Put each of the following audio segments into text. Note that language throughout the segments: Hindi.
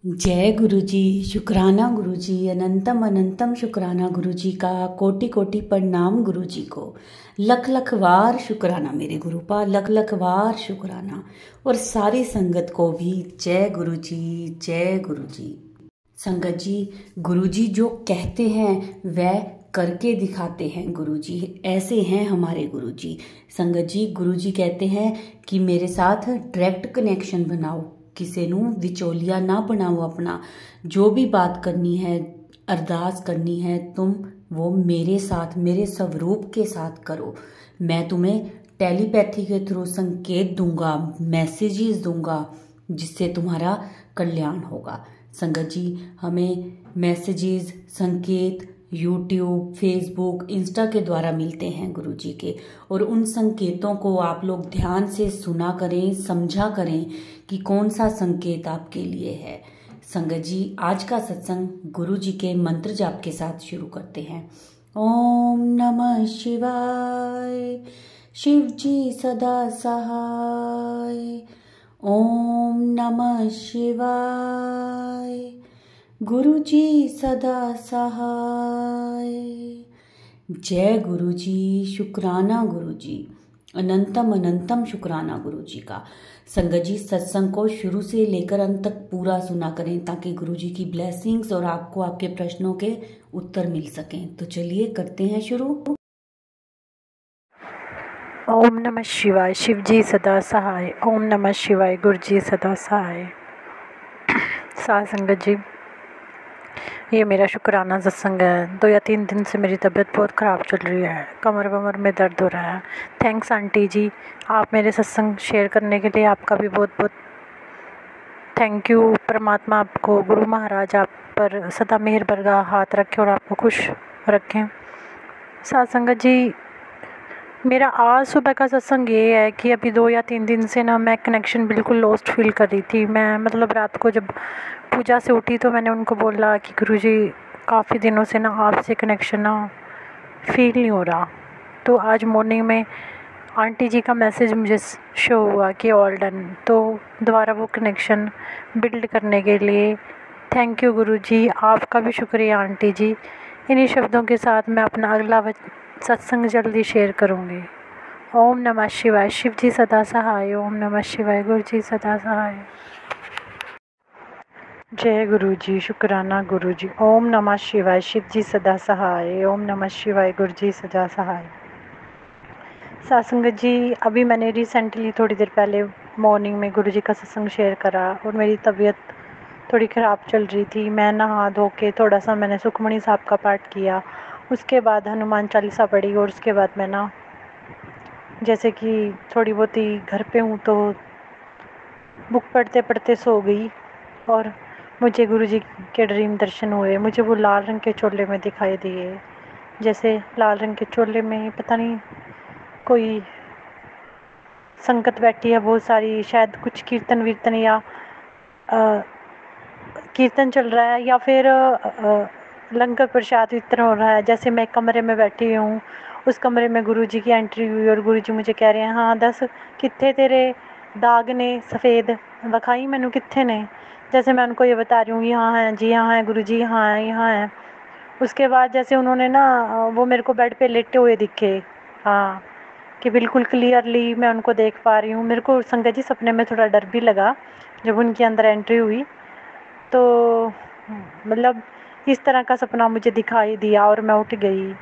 जय गुरु जी। शुक्राना गुरु जी, अनंतम अनंतम शुक्राना गुरु जी का। कोटि कोटि प्रणाम गुरु जी को। लख लख वार शुक्राना मेरे गुरु पा, लख लख वार शुक्राना। और सारी संगत को भी जय गुरु जी, जय गुरु जी। संगत जी, गुरु जी जो कहते हैं वह करके दिखाते हैं। गुरु जी ऐसे हैं हमारे गुरु जी। संगत जी, गुरु जी कहते हैं कि मेरे साथ डायरेक्ट कनेक्शन बनाओ, किसी नू विचोलिया ना बनाओ अपना। जो भी बात करनी है, अरदास करनी है, तुम वो मेरे साथ, मेरे स्वरूप के साथ करो। मैं तुम्हें टेलीपैथी के थ्रू संकेत दूंगा, मैसेजेस दूंगा, जिससे तुम्हारा कल्याण होगा। संगत जी, हमें मैसेजेस, संकेत यूट्यूब, फेसबुक, इंस्टा के द्वारा मिलते हैं गुरु जी के। और उन संकेतों को आप लोग ध्यान से सुना करें, समझा करें कि कौन सा संकेत आपके लिए है। संगत जी, आज का सत्संग गुरु जी के मंत्र जाप के साथ शुरू करते हैं। ओम नमः शिवाय, शिव जी सदा सहाय। ओम नमः शिवाय, गुरु जी सदा सहाय। जय गुरु जी, शुक्राना गुरु जी, अनंतम अनंतम शुक्राना गुरु जी का। संगत जी, सत्संग को शुरू से लेकर अंत तक पूरा सुना करें ताकि गुरु जी की ब्लेसिंग्स और आपको आपके प्रश्नों के उत्तर मिल सकें। तो चलिए करते हैं शुरू। ओम नमः शिवाय, शिव जी सदा सहाय। ओम नमः शिवाय, गुरु जी सदा सहाय। साध संगत जी, ये मेरा शुक्राना सत्संग है। 2 या 3 दिन से मेरी तबीयत बहुत ख़राब चल रही है, कमर वमर में दर्द हो रहा है। थैंक्स आंटी जी, आप मेरे सत्संग शेयर करने के लिए आपका भी बहुत बहुत थैंक यू। परमात्मा आपको, गुरु महाराज आप पर सदा मेहर बरगा हाथ रखें और आपको खुश रखें। साध संगत जी, मेरा आज सुबह का सत्संग ये है कि अभी 2 या 3 दिन से ना मैं कनेक्शन बिल्कुल लॉस्ट फील कर रही थी। मैं मतलब रात को जब पूजा से उठी तो मैंने उनको बोला कि गुरुजी काफ़ी दिनों से ना आपसे कनेक्शन ना फील नहीं हो रहा। तो आज मॉर्निंग में आंटी जी का मैसेज मुझे शो हुआ कि ऑल डन। तो दोबारा वो कनेक्शन बिल्ड करने के लिए थैंक यू गुरुजी, आपका भी शुक्रिया आंटी जी। इन्हीं शब्दों के साथ मैं अपना अगला सत्संग जल्दी शेयर करूँगी। ओम नमः शिवाय, शिव जी सदा सहाय। ओम नमः शिवाय, गुरु जी सदा सहाय। जय गुरु जी, शुक्राना गुरु जी। ओम नमः शिवाय, शिव जी सदा सहाय। ओम नमः शिवाय, गुरु जी सदा सहाय। सत्संग जी, अभी मैंने रिसेंटली थोड़ी देर पहले मॉर्निंग में गुरु जी का सत्संग शेयर करा और मेरी तबीयत थोड़ी ख़राब चल रही थी। मैं नहा धो के थोड़ा सा मैंने सुखमणी साहब का पाठ किया, उसके बाद हनुमान चालीसा पढ़ी और उसके बाद मैं ना जैसे कि थोड़ी बहुत ही घर पे हूँ तो बुक पढ़ते पढ़ते सो गई। और मुझे गुरुजी के ड्रीम दर्शन हुए। मुझे वो लाल रंग के चोले में दिखाई दिए, जैसे लाल रंग के चोले में पता नहीं कोई संगत बैठी है बहुत सारी, शायद कुछ कीर्तन वीर्तन या कीर्तन चल रहा है या फिर लंगर प्रसाद वितरण हो रहा है। जैसे मैं कमरे में बैठी हूँ, उस कमरे में गुरुजी की एंट्री हुई और गुरुजी मुझे कह रहे हैं, हाँ दस कित्थे तेरे दाग ने सफ़ेद, वखाई मैनू कित्थे ने। जैसे मैं उनको ये बता रही हूँ, यहाँ है जी, यहाँ है गुरुजी, यहाँ है, यहाँ है। उसके बाद जैसे उन्होंने ना वो मेरे को बेड पे लेटे हुए दिखे, हाँ, कि बिल्कुल क्लियरली मैं उनको देख पा रही हूँ। मेरे को संगत जी सपने में थोड़ा डर भी लगा जब उनके अंदर एंट्री हुई। तो मतलब इस तरह का सपना मुझे दिखाई दिया और मैं उठ गई।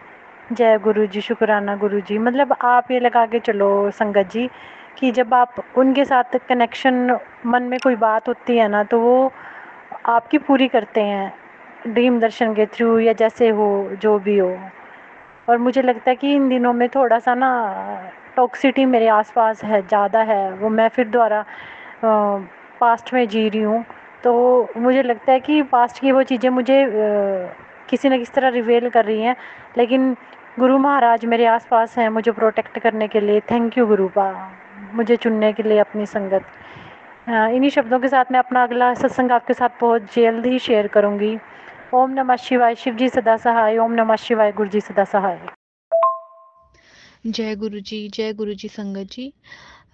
जय गुरु जी, शुक्राना गुरु जी। मतलब आप ये लगा के चलो संगत जी कि जब आप उनके साथ कनेक्शन, मन में कोई बात होती है ना तो वो आपकी पूरी करते हैं ड्रीम दर्शन के थ्रू या जैसे हो, जो भी हो। और मुझे लगता है कि इन दिनों में थोड़ा सा ना टॉक्सिटी मेरे आसपास है, ज़्यादा है। वो मैं फिर दोबारा पास्ट में जी रही हूँ। तो मुझे लगता है कि पास्ट की वो चीज़ें मुझे किसी न किसी तरह रिवेल कर रही हैं, लेकिन गुरु महाराज मेरे आसपास हैं मुझे प्रोटेक्ट करने के लिए। थैंक यू गुरु पा, मुझे चुनने के लिए अपनी संगत। इन्हीं शब्दों के साथ मैं अपना अगला सत्संग आपके साथ बहुत जल्द ही शेयर करूँगी। ओम नमः शिवाय, शिव जी सदा सहाय। ओम नमः शिवाय, गुरु जी सदा सहाय। जय गुरु जी, जय गुरु जी। संगत जी,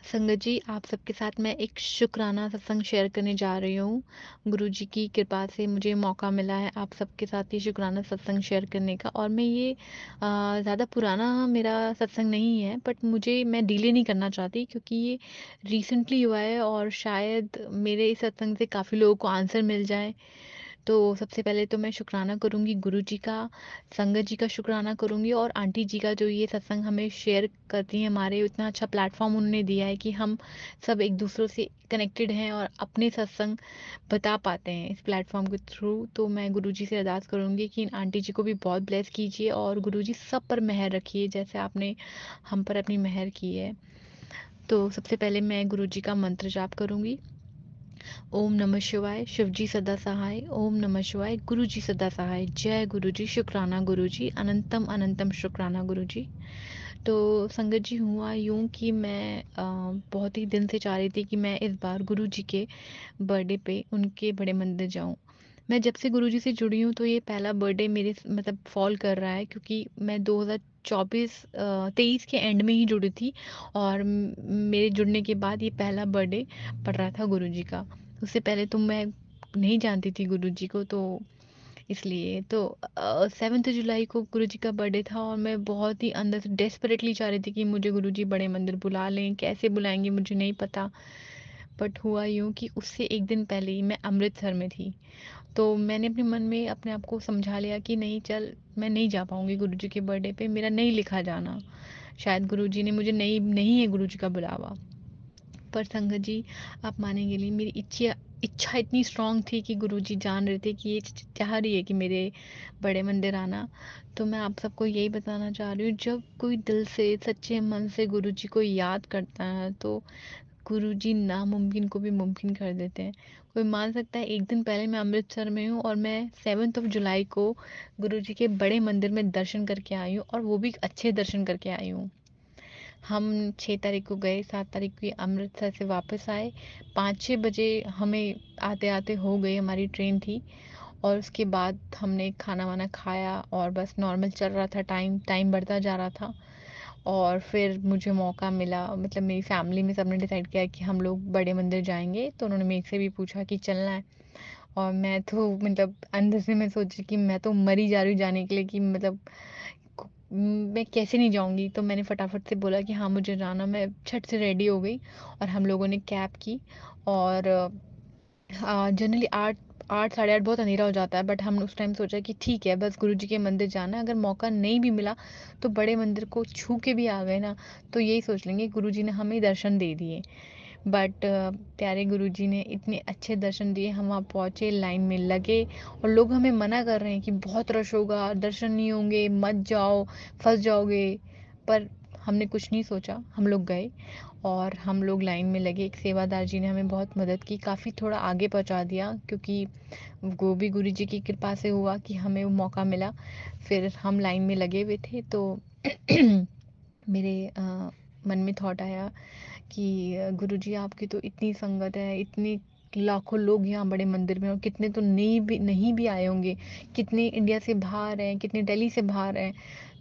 संगत जी, आप सबके साथ मैं एक शुकराना सत्संग शेयर करने जा रही हूँ। गुरुजी की कृपा से मुझे मौका मिला है आप सबके साथ ये शुकराना सत्संग शेयर करने का, और मैं ये ज़्यादा पुराना मेरा सत्संग नहीं है, बट मैं डिले नहीं करना चाहती क्योंकि ये रिसेंटली हुआ है और शायद मेरे इस सत्संग से काफ़ी लोगों को आंसर मिल जाए। तो सबसे पहले तो मैं शुकराना करूँगी गुरुजी का, संगत जी का शुकराना करूँगी, और आंटी जी का जो ये सत्संग हमें शेयर करती हैं, हमारे इतना अच्छा प्लेटफ़ॉर्म उन्होंने दिया है कि हम सब एक दूसरों से कनेक्टेड हैं और अपने सत्संग बता पाते हैं इस प्लेटफ़ॉर्म के थ्रू। तो मैं गुरुजी से अरदास करूँगी कि इन आंटी जी को भी बहुत ब्लेस कीजिए और गुरुजी सब पर मेहर रखिए जैसे आपने हम पर अपनी मेहर की है। तो सबसे पहले मैं गुरुजी का मंत्र जाप करूँगी। ओम नमः शिवाय, शिवजी सदा सहाय। ओम नमः शिवाय, गुरुजी सदा सहाय। जय गुरुजी, शुक्राना गुरुजी, अनंतम अनंतम शुक्राना गुरुजी। तो संगत जी, हुआ यूँ कि मैं बहुत ही दिन से चाह रही थी कि मैं इस बार गुरुजी के बर्थडे पे उनके बड़े मंदिर जाऊँ। मैं जब से गुरुजी से जुड़ी हूँ तो ये पहला बर्थडे मेरे मतलब फ़ॉल कर रहा है, क्योंकि मैं 23 के एंड में ही जुड़ी थी, और मेरे जुड़ने के बाद ये पहला बर्थडे पड़ रहा था गुरुजी का। उससे पहले तो मैं नहीं जानती थी गुरुजी को, तो इसलिए तो 7 जुलाई को गुरुजी का बर्थडे था और मैं बहुत ही अंदर से डेस्परेटली चाह रही थी कि मुझे गुरुजी बड़े मंदिर बुला लें। कैसे बुलाएँगे मुझे नहीं पता। बट हुआ यूँ कि उससे 1 दिन पहले ही मैं अमृतसर में थी। तो मैंने अपने मन में अपने आप को समझा लिया कि नहीं, चल मैं नहीं जा पाऊँगी गुरुजी के बर्थडे पे, मेरा नहीं लिखा जाना। शायद गुरुजी ने मुझे नहीं नहीं है गुरुजी का बुलावा। पर संगत जी, आप मानेंगे नहीं, मेरी इच्छा इच्छा इतनी स्ट्रॉन्ग थी कि गुरुजी जान रहे थे कि ये चाह रही है कि मेरे बड़े मंदिर आना। तो मैं आप सबको यही बताना चाह रही हूँ, जब कोई दिल से सच्चे मन से गुरुजी को याद करता है तो गुरुजी नामुमकिन को भी मुमकिन कर देते हैं। कोई मान सकता है, एक दिन पहले मैं अमृतसर में हूँ और मैं 7 जुलाई को गुरुजी के बड़े मंदिर में दर्शन करके आई हूँ, और वो भी अच्छे दर्शन करके आई हूँ। हम 6 तारीख को गए, 7 तारीख को अमृतसर से वापस आए। 5-6 बजे हमें आते-आते हो गई, हमारी ट्रेन थी, और उसके बाद हमने खाना-वाना खाया और बस नॉर्मल चल रहा था, टाइम टाइम बढ़ता जा रहा था। और फिर मुझे मौका मिला, मतलब मेरी फैमिली में सबने डिसाइड किया कि हम लोग बड़े मंदिर जाएँगे, तो उन्होंने मेरे से भी पूछा कि चलना है? और मैं तो मतलब अंदर से मैं सोची कि मैं तो मर ही जा रही हूँ जाने के लिए, कि मतलब मैं कैसे नहीं जाऊँगी? तो मैंने फटाफट से बोला कि हाँ, मुझे जाना। मैं झट से रेडी हो गई और हम लोगों ने कैब की, और जनरली 8 साढ़े 8 बहुत अंधेरा हो जाता है, बट हम उस टाइम सोचा कि ठीक है, बस गुरुजी के मंदिर जाना है। अगर मौका नहीं भी मिला तो बड़े मंदिर को छू के भी आ गए ना, तो यही सोच लेंगे गुरुजी ने हमें दर्शन दे दिए। बट प्यारे गुरुजी ने इतने अच्छे दर्शन दिए। हम वहाँ पहुँचे, लाइन में लगे, और लोग हमें मना कर रहे हैं कि बहुत रश होगा, दर्शन नहीं होंगे, मत जाओ, फँस जाओगे। पर हमने कुछ नहीं सोचा, हम लोग गए और हम लोग लाइन में लगे। एक सेवादार जी ने हमें बहुत मदद की, काफ़ी थोड़ा आगे पहुँचा दिया, क्योंकि वो भी गुरुजी की कृपा से हुआ कि हमें वो मौका मिला। फिर हम लाइन में लगे हुए थे, तो मेरे मन में थॉट आया कि गुरुजी, आपकी तो इतनी संगत है, इतनी लाखों लोग यहाँ बड़े मंदिर में, और कितने तो नहीं भी आए होंगे, कितने इंडिया से बाहर हैं, कितने दिल्ली से बाहर हैं।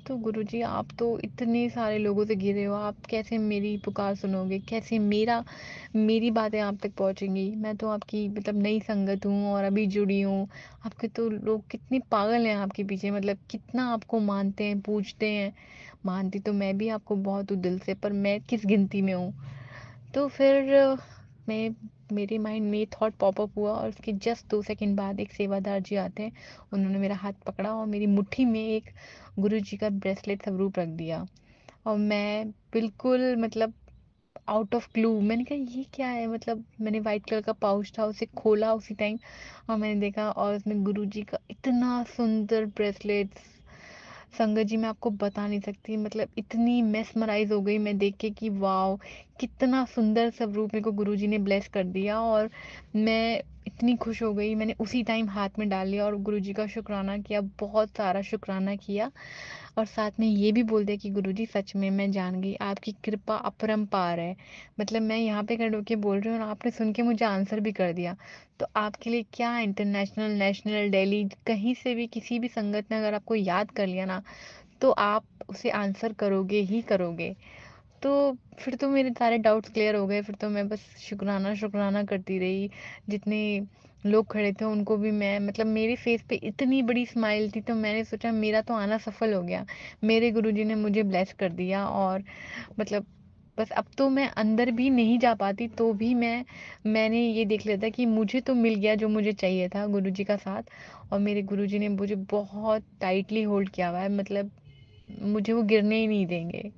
तो गुरुजी, आप तो इतने सारे लोगों से घिरे हो, आप कैसे मेरी पुकार सुनोगे? कैसे मेरी बातें आप तक पहुँचेंगी? मैं तो आपकी मतलब नई संगत हूँ और अभी जुड़ी हूँ। आपके तो लोग कितने पागल हैं आपके पीछे, मतलब कितना आपको मानते हैं, पूजते हैं। मानती तो मैं भी आपको बहुत हूँ दिल से, पर मैं किस गिनती में हूँ? तो फिर मैं मेरे माइंड में ये थॉट पॉप अप हुआ, और उसके जस्ट 2 सेकंड बाद एक सेवादार जी आते हैं। उन्होंने मेरा हाथ पकड़ा और मेरी मुट्ठी में एक गुरुजी का ब्रेसलेट स्वरूप रख दिया, और मैं बिल्कुल मतलब आउट ऑफ क्लू, मैंने कहा ये क्या है? मतलब मैंने व्हाइट कलर का पाउच था, उसे खोला उसी टाइम, और मैंने देखा, और उसमें गुरुजी का इतना सुंदर ब्रेसलेट। संगत जी, मैं आपको बता नहीं सकती, मतलब इतनी मेस्मराइज़ हो गई मैं देख के कि वॉव! कितना सुंदर स्वरूप मेरे को गुरुजी ने ब्लेस कर दिया, और मैं इतनी खुश हो गई, मैंने उसी टाइम हाथ में डाल लिया और गुरुजी का शुक्राना किया, बहुत सारा शुक्राना किया। और साथ में ये भी बोल दिया कि गुरुजी, सच में मैं जान गई, आपकी कृपा अपरंपार है। मतलब मैं यहाँ पे खड़े होके बोल रही हूँ और आपने सुन के मुझे आंसर भी कर दिया। तो आपके लिए क्या इंटरनेशनल, नेशनल, दिल्ली, कहीं से भी किसी भी संगत ने अगर आपको याद कर लिया ना, तो आप उसे आंसर करोगे ही करोगे। तो फिर तो मेरे सारे डाउट्स क्लियर हो गए, फिर तो मैं बस शुक्राना शुक्राना करती रही। जितने लोग खड़े थे उनको भी मैं, मतलब मेरे फेस पे इतनी बड़ी स्माइल थी, तो मैंने सोचा मेरा तो आना सफल हो गया, मेरे गुरुजी ने मुझे ब्लेस कर दिया। और मतलब बस अब तो मैं अंदर भी नहीं जा पाती, तो भी मैंने ये देख लिया था कि मुझे तो मिल गया जो मुझे चाहिए था, गुरुजी का साथ। और मेरे गुरुजी ने मुझे बहुत टाइटली होल्ड किया हुआ है, मतलब मुझे वो गिरने ही नहीं देंगे।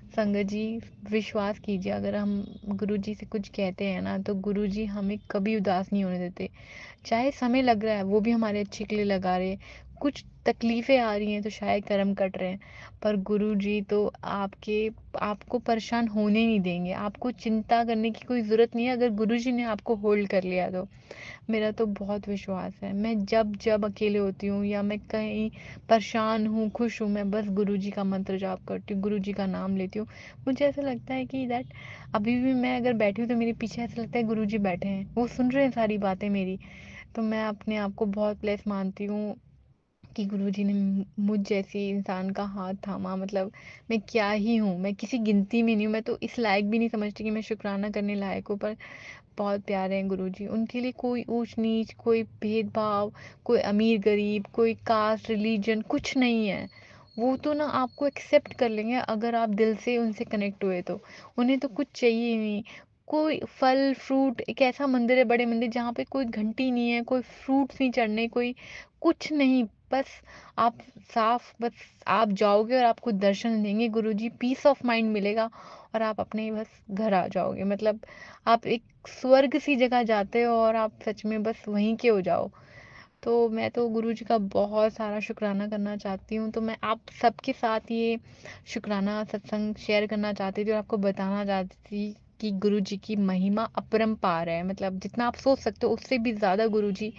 संगत जी, विश्वास कीजिए, अगर हम गुरुजी से कुछ कहते हैं ना, तो गुरुजी हमें कभी उदास नहीं होने देते। चाहे समय लग रहा है, वो भी हमारे अच्छे के लिए लगा रहे हैं। कुछ तकलीफें आ रही हैं तो शायद कर्म कट रहे हैं, पर गुरुजी तो आपको परेशान होने नहीं देंगे। आपको चिंता करने की कोई ज़रूरत नहीं है, अगर गुरुजी ने आपको होल्ड कर लिया तो। मेरा तो बहुत विश्वास है। मैं जब जब अकेले होती हूँ या मैं कहीं परेशान हूँ, खुश हूँ, मैं बस गुरुजी का मंत्र जाप करती हूँ, गुरुजी का नाम लेती हूँ। मुझे ऐसा लगता है कि दैट अभी भी मैं अगर बैठी हूँ तो मेरे पीछे ऐसा लगता है गुरुजी बैठे हैं, वो सुन रहे हैं सारी बातें मेरी। तो मैं अपने आप को बहुत ब्लेस मानती हूँ कि गुरुजी ने मुझ जैसी इंसान का हाथ थामा। मतलब मैं क्या ही हूँ, मैं किसी गिनती में नहीं हूँ, मैं तो इस लायक भी नहीं समझती कि मैं शुक्राना करने लायक हूँ। पर बहुत प्यारे हैं गुरुजी, उनके लिए कोई ऊंच नीच, कोई भेदभाव, कोई अमीर गरीब, कोई कास्ट रिलीजन कुछ नहीं है। वो तो ना आपको एक्सेप्ट कर लेंगे अगर आप दिल से उनसे कनेक्ट हुए तो। उन्हें तो कुछ चाहिए ही नहीं। कोई फल फ्रूट, एक ऐसा मंदिर है, बड़े मंदिर, जहाँ पे कोई घंटी नहीं है, कोई फ्रूट्स नहीं चढ़ने, कोई कुछ नहीं। बस आप बस आप जाओगे और आपको दर्शन देंगे गुरुजी, पीस ऑफ माइंड मिलेगा और आप अपने बस घर आ जाओगे। मतलब आप एक स्वर्ग सी जगह जाते हो और आप सच में बस वहीं के हो जाओ। तो मैं तो गुरुजी का बहुत सारा शुक्राना करना चाहती हूँ। तो मैं आप सबके साथ ये शुक्राना सत्संग शेयर करना चाहती थी और आपको बताना चाहती थी कि गुरुजी की महिमा अपरंपार है। मतलब जितना आप सोच सकते हो उससे भी ज़्यादा गुरुजी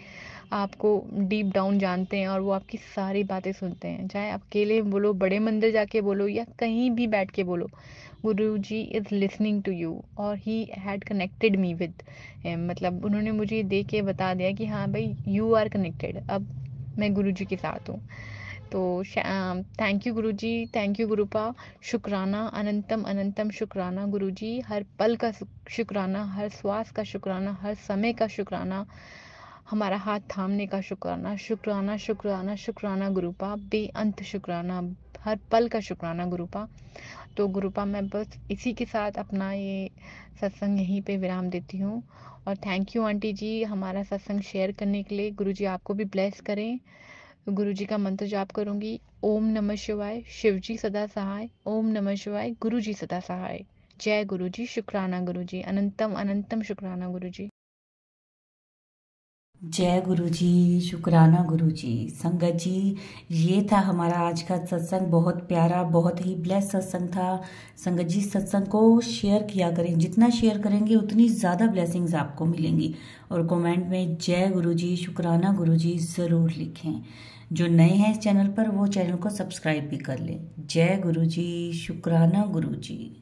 आपको डीप डाउन जानते हैं और वो आपकी सारी बातें सुनते हैं। चाहे आप अकेले बोलो, बड़े मंदिर जाके बोलो, या कहीं भी बैठ के बोलो, गुरुजी इज़ लिसनिंग टू यू। और he had connected me with, मतलब उन्होंने मुझे दे के बता दिया कि हाँ भाई, यू आर कनेक्टेड, अब मैं गुरुजी के साथ हूँ। तो thank you Guruji, thank you Gurupa. शुक्राना, अनंतम अनंतम शुक्राना गुरुजी। हर पल का शुक्राना, हर श्वास का शुक्राना, हर समय का शुक्राना, हमारा हाथ थामने का शुक्राना। शुक्राना शुक्राना शुक्राना गुरुपा, बेअंत शुक्राना, हर पल का शुक्राना गुरुपा। तो गुरुपा, मैं बस इसी के साथ अपना ये सत्संग यहीं पे विराम देती हूँ। और थैंक यू आंटी जी हमारा सत्संग शेयर करने के लिए। गुरुजी आपको भी ब्लेस करें। गुरुजी का मंत्र जाप करूंगी, ओम नमः शिवाय, शिवजी सदा सहाय, ओम नमः शिवाय, गुरुजी सदा सहाय। जय गुरुजी, शुक्राना गुरुजी, अनंतम अनंतम शुक्राना गुरुजी। जय गुरु जी, शुक्राना गुरु जी। संगत जी, ये था हमारा आज का सत्संग। बहुत प्यारा, बहुत ही ब्लेस सत्संग था। संगत जी, सत्संग को शेयर किया करें, जितना शेयर करेंगे उतनी ज़्यादा ब्लेसिंग्स आपको मिलेंगी। और कमेंट में जय गुरु जी, शुक्राना गुरु जी ज़रूर लिखें। जो नए हैं इस चैनल पर वो चैनल को सब्सक्राइब भी कर लें। जय गुरु जी, शुक्राना गुरु जी।